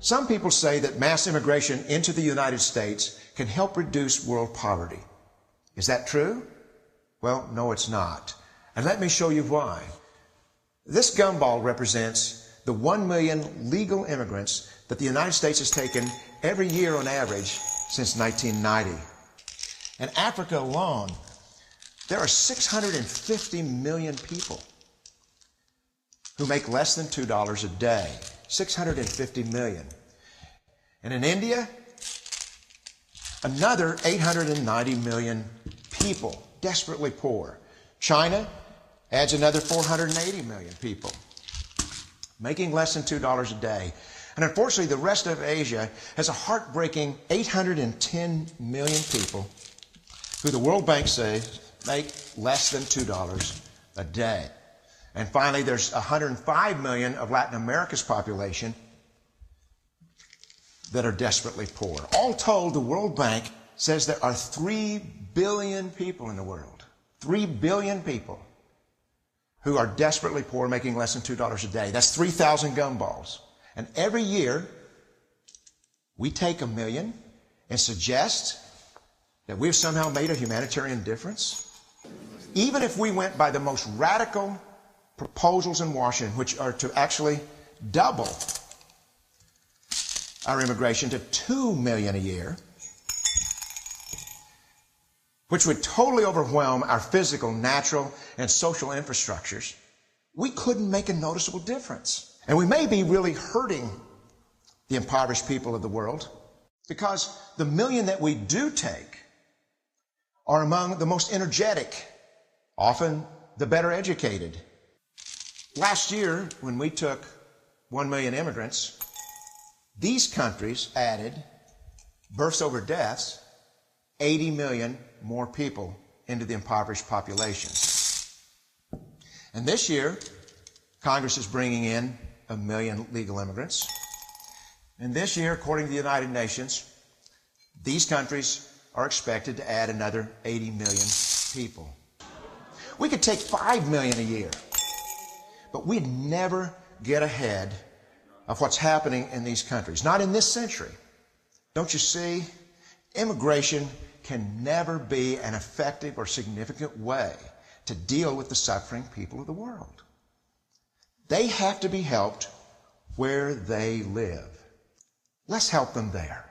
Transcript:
Some people say that mass immigration into the United States can help reduce world poverty. Is that true? Well, no, it's not. And let me show you why. This gumball represents the 1 million legal immigrants that the United States has taken every year on average since 1990. In Africa alone, there are 650 million people who make less than $2 a day. 650 million. And in India, another 890 million people, desperately poor. China adds another 480 million people, making less than $2 a day. And unfortunately, the rest of Asia has a heartbreaking 810 million people who the World Bank says make less than $2 a day. And finally, there's 105 million of Latin America's population that are desperately poor. All told, the World Bank says there are 3 billion people in the world. 3 billion people who are desperately poor, making less than $2 a day. That's 3,000 gumballs. And every year, we take 1 million and suggest that we've somehow made a humanitarian difference. Even if we went by the most radical proposals in Washington, which are to actually double our immigration to 2 million a year, which would totally overwhelm our physical, natural, and social infrastructures, we couldn't make a noticeable difference. And we may be really hurting the impoverished people of the world, because the 1 million that we do take are among the most energetic, often the better educated. Last year, when we took 1 million immigrants, these countries added, births over deaths, 80 million more people into the impoverished populations. And this year, Congress is bringing in 1 million legal immigrants. And this year, according to the United Nations, these countries are expected to add another 80 million people. We could take 5 million a year, but we'd never get ahead of what's happening in these countries. Not in this century. Don't you see? Immigration can never be an effective or significant way to deal with the suffering people of the world. They have to be helped where they live. Let's help them there.